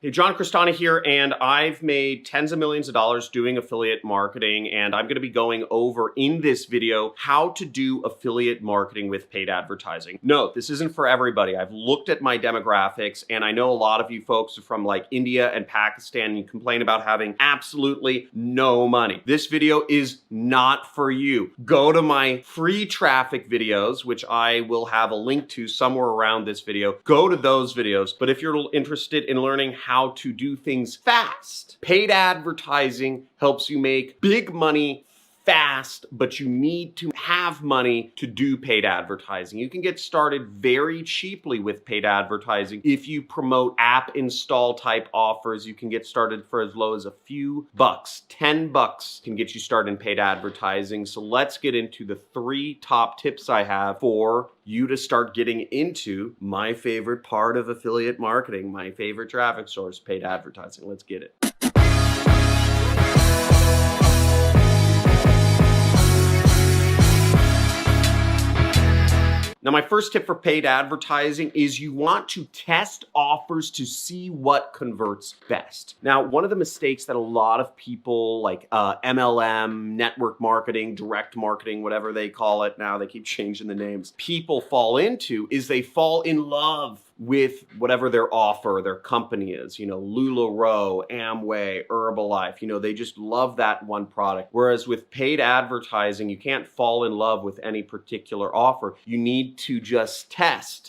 Hey, John Crestani here, and I've made tens of millions of dollars doing affiliate marketing, and I'm going to be going over in this video how to do affiliate marketing with paid advertising. Note, this isn't for everybody. I've looked at my demographics, and I know a lot of you folks are from like India and Pakistan, and you complain about having absolutely no money. This video is not for you. Go to my free traffic videos, which I will have a link to somewhere around this video. Go to those videos, but if you're interested in learning how to do things fast. Paid advertising helps you make big money fast, but you need to have money to do paid advertising. You can get started very cheaply with paid advertising. If you promote app install type offers, you can get started for as low as a few bucks. $10 can get you started in paid advertising. So let's get into the 3 top tips I have for you to start getting into my favorite part of affiliate marketing, my favorite traffic source, paid advertising. Let's get it. Now, my first tip for paid advertising is you want to test offers to see what converts best. Now, one of the mistakes that a lot of people like MLM, network marketing, direct marketing, whatever they call it now, they keep changing the names, people fall into is they fall in love with whatever their offer, their company is, LuLaRoe, Amway, Herbalife, they just love that one product. Whereas with paid advertising, you can't fall in love with any particular offer. You need to just test,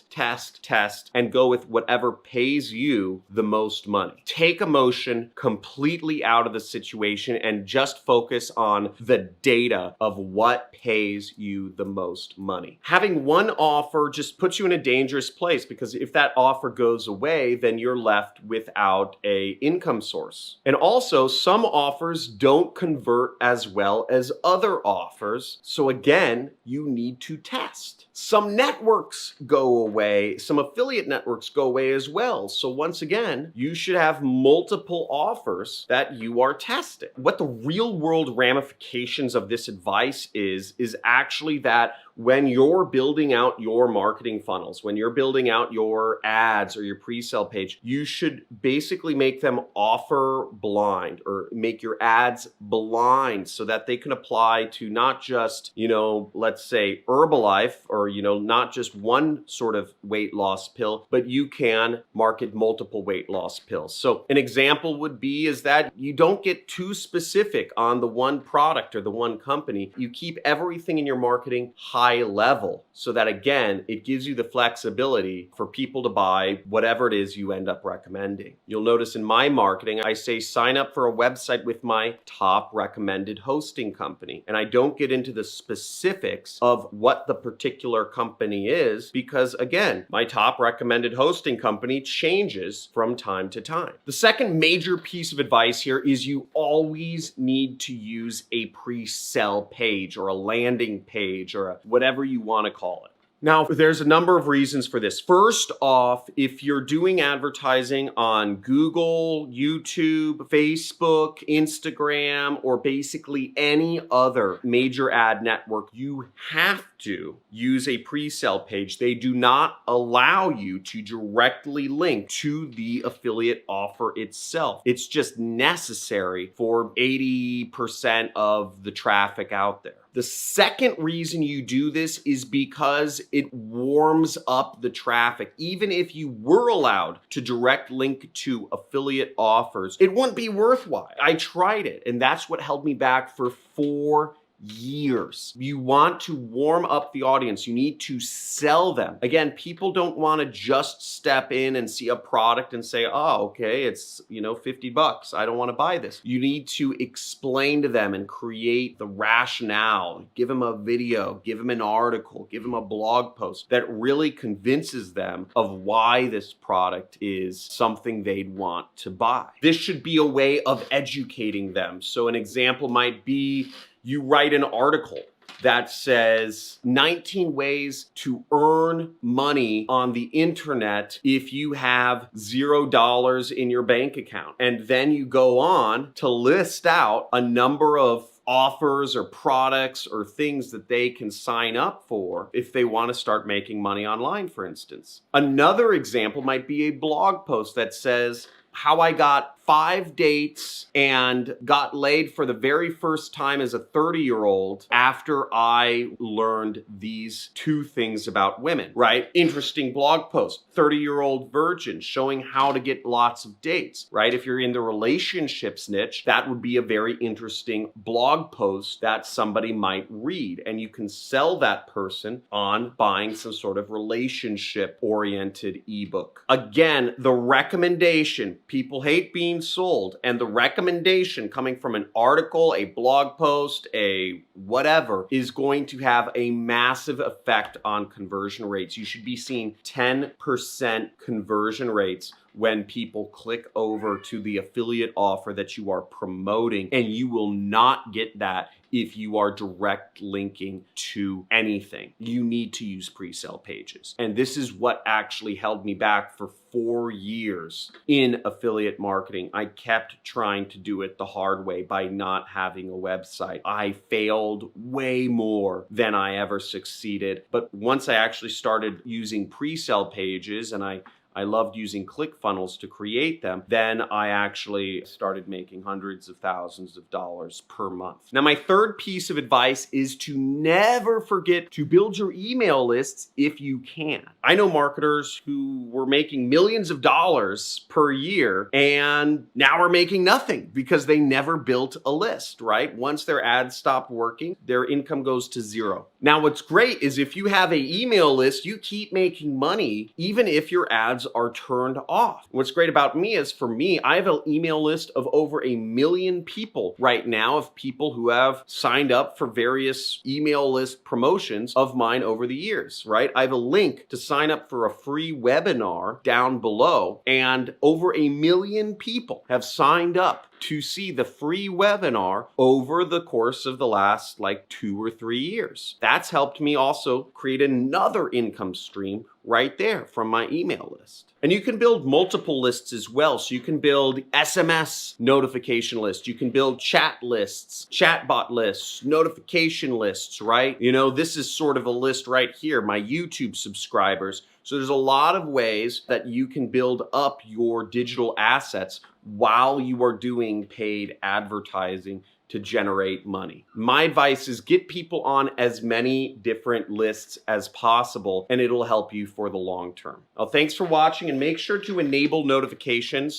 and go with whatever pays you the most money. Take emotion completely out of the situation and just focus on the data of what pays you the most money. Having one offer just puts you in a dangerous place, because if that offer goes away, then you're left without a income source. And also, some offers don't convert as well as other offers. So again, you need to test. Some networks go away, some affiliate networks go away as well. So once again, you should have multiple offers that you are testing. What the real world ramifications of this advice is actually that when you're building out your marketing funnels, when you're building out your ads or your pre-sale page, you should basically make them offer blind, or make your ads blind, so that they can apply to not just, let's say Herbalife, or, not just one sort of weight loss pill, but you can market multiple weight loss pills. So an example would be is that you don't get too specific on the one product or the one company. You keep everything in your marketing high level, so that again, it gives you the flexibility for people to buy whatever it is you end up recommending. You'll notice in my marketing, I say sign up for a website with my top recommended hosting company. And I don't get into the specifics of what the particular company is, because again, my top recommended hosting company changes from time to time. The second major piece of advice here is you always need to use a pre-sell page, or a landing page, or whatever you want to call it. Now, there's a number of reasons for this. First off, if you're doing advertising on Google, YouTube, Facebook, Instagram, or basically any other major ad network, you have to use a pre-sale page. They do not allow you to directly link to the affiliate offer itself. It's just necessary for 80% of the traffic out there. The second reason you do this is because it warms up the traffic. Even if you were allowed to direct link to affiliate offers, it wouldn't be worthwhile. I tried it, and that's what held me back for 4 years. You want to warm up the audience. You need to sell them. Again, people don't want to just step in and see a product and say, oh, okay, it's, $50. I don't want to buy this. You need to explain to them and create the rationale. Give them a video, give them an article, give them a blog post that really convinces them of why this product is something they'd want to buy. This should be a way of educating them. So an example might be, you write an article that says 19 ways to earn money on the internet if you have $0 in your bank account. And then you go on to list out a number of offers or products or things that they can sign up for if they want to start making money online, for instance. Another example might be a blog post that says how I got 5 dates and got laid for the very first time as a 30-year-old after I learned these 2 things about women, right? Interesting blog post, 30-year-old virgin showing how to get lots of dates, right? If you're in the relationships niche, that would be a very interesting blog post that somebody might read, and you can sell that person on buying some sort of relationship-oriented ebook. Again, the recommendation, people hate being sold, and the recommendation coming from an article, a blog post, a whatever, is going to have a massive effect on conversion rates. You should be seeing 10% conversion rates when people click over to the affiliate offer that you are promoting, and you will not get that if you are direct linking to anything. You need to use pre-sale pages. And this is what actually held me back for 4 years in affiliate marketing. I kept trying to do it the hard way by not having a website. I failed way more than I ever succeeded. But once I actually started using pre-sale pages, and I loved using ClickFunnels to create them, then I actually started making hundreds of thousands of dollars per month. Now, my third piece of advice is to never forget to build your email lists if you can. I know marketers who were making millions of dollars per year and now are making nothing because they never built a list, right? Once their ads stopped working, their income goes to zero. Now, what's great is if you have an email list, you keep making money even if your ads are turned off. What's great about me is, for me, I have an email list of over 1 million people right now, of people who have signed up for various email list promotions of mine over the years, right? I have a link to sign up for a free webinar down below, and over 1 million people have signed up to see the free webinar over the course of the last 2 or 3 years. That's helped me also create another income stream right there from my email list. And you can build multiple lists as well. So you can build SMS notification lists, you can build chat lists, chatbot lists, notification lists, right? This is sort of a list right here, my YouTube subscribers. So there's a lot of ways that you can build up your digital assets while you are doing paid advertising to generate money. My advice is get people on as many different lists as possible, and it'll help you for the long term. Well, thanks for watching, and make sure to enable notifications